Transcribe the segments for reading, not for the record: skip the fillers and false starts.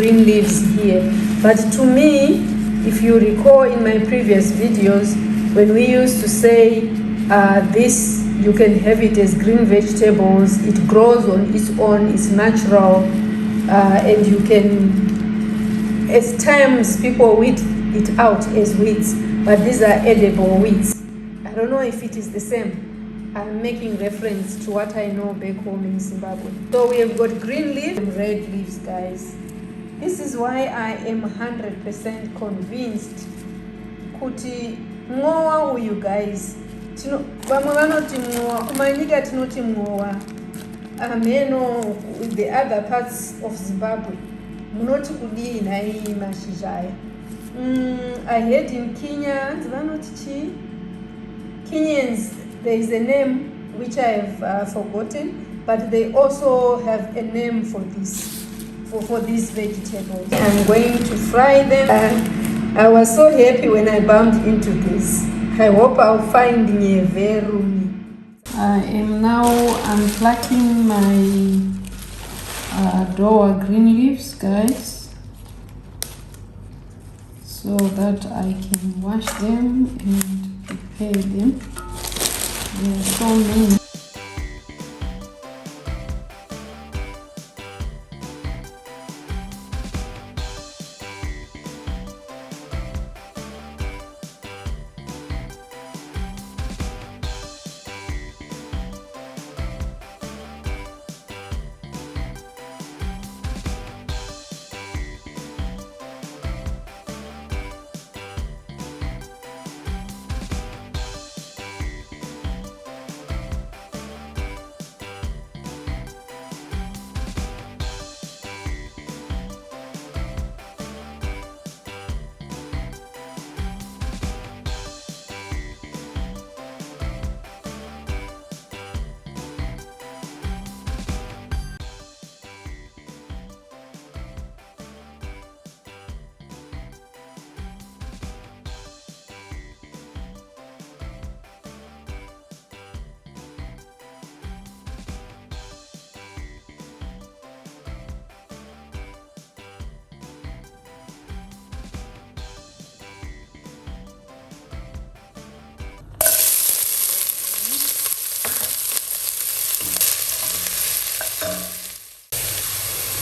green leaves here. But to me, if you recall in my previous videos, when we used to say this, you can have it as green vegetables, it grows on its own, it's natural, and you can, at times people weed it out as weeds, but these are edible weeds. I don't know if it is the same. I'm making reference to what I know back home in Zimbabwe. So we have got green leaves and red leaves, guys. This is why I am 100% convinced kuti mwowa uyu, guys, vamwe vanoti mwowa kumanyika tinoti mwowa, ameno the other parts of Zimbabwe munoti kudii nai mashizha aya. I heard in Kenya vanoti chi Kenyans, there is a name which I have forgotten, but they also have a name for this, for these vegetables. I'm going to fry them. I was so happy when I bumped into this. I hope I'll find nyeverumi. I am now unplucking my doa green leaves, guys, so that I can wash them and prepare them. There are so many.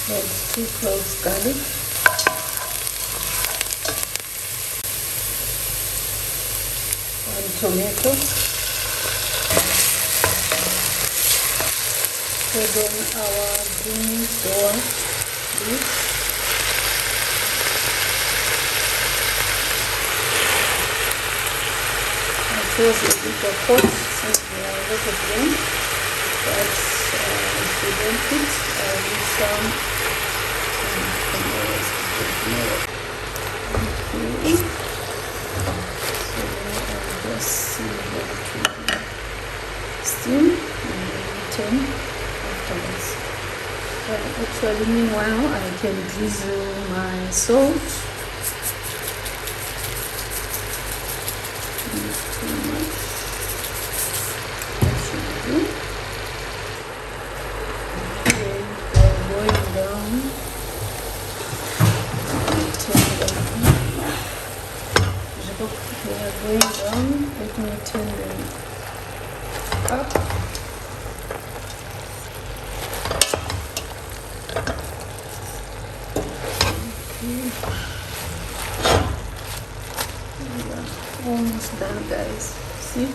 Let's 2 cloves garlic, 1 tomato, put on our green doa leaves, I chose a bigger pot since there are a lot of them, but if you don't fit, I'll use some. Okay. So I'll just see how to steam and then turn afterwards. Actually, meanwhile, I can drizzle my salt. Not too much. That should do. Okay, they're going down. They are going down. Let me turn them up. Okay. We are almost done, guys. See?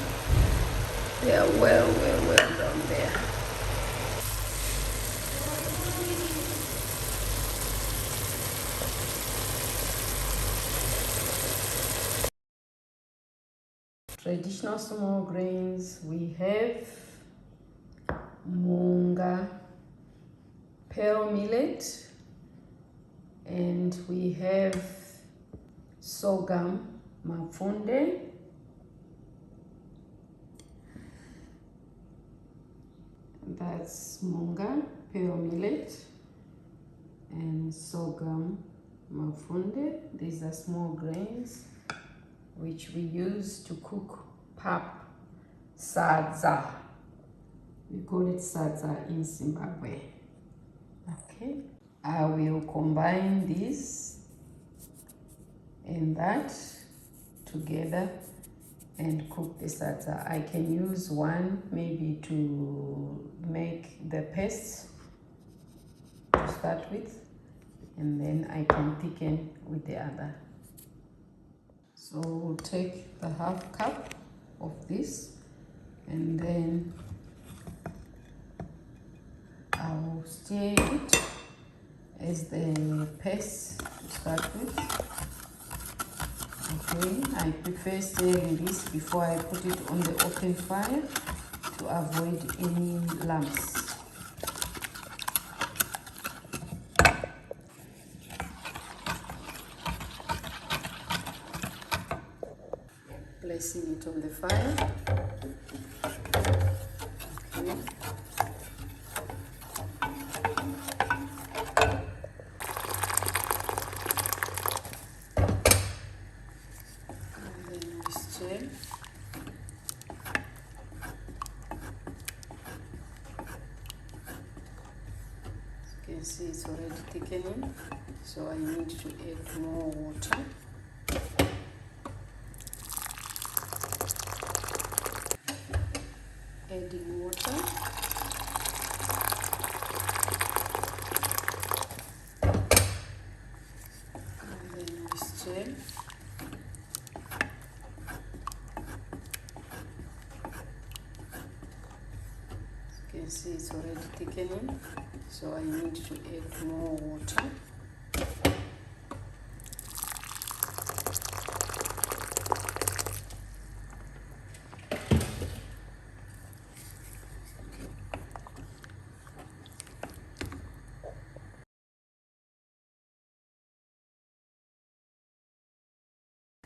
They are well down there. Traditional small grains, we have munga, pearl millet, and we have sorghum mafunde, that's munga, pearl millet, and sorghum mafunde. These are small grains which we use to cook pap, sadza. We call it sadza in Zimbabwe. Okay. I will combine this and that together and cook the sadza. I can use one maybe to make the paste to start with, and then I can thicken with the other. So we'll take the half cup of this, and then I'll stir it as the paste to start with. Okay, I prefer stirring this before I put it on the open fire to avoid any lumps. Placing it on the fire. Okay. And then we stir. As you can see, it's already thickening, so I need to add more water. Adding water. And then we stir. As you can see, it's already thickening, so I need to add more water.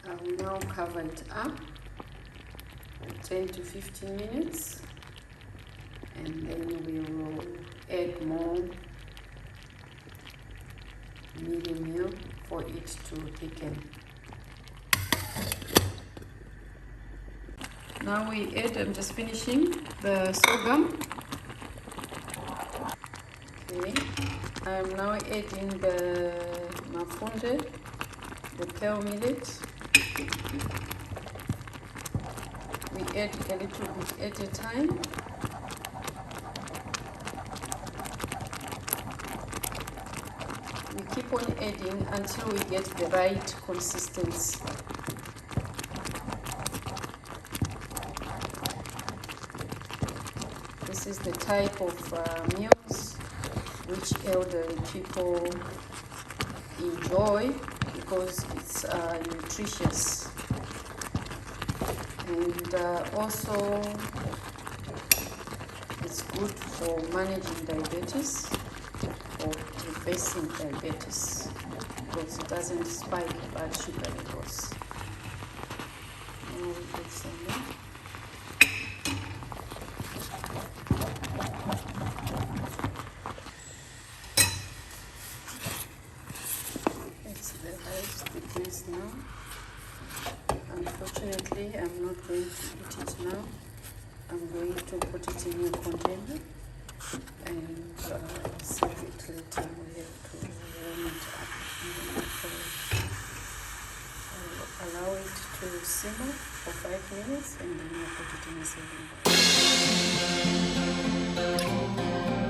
I will now cover it up for 10 to 15 minutes, and then we will add more medium milk for it to thicken. Now we add, I'm just finishing the sorghum. Okay, I'm now adding the mafunde, the pale millet. We add a little bit at a time. We keep on adding until we get the right consistency. This is the type of meals which elderly people enjoy because it's nutritious, and also it's good for managing diabetes or reversing diabetes because it doesn't spike blood sugar levels. Now we put some more. Now, unfortunately, I'm not going to eat it now. I'm going to put it in a container and save it later. We have to warm it up in the microwave. I'll allow it to simmer for 5 minutes, and then I'll put it in a serving bowl.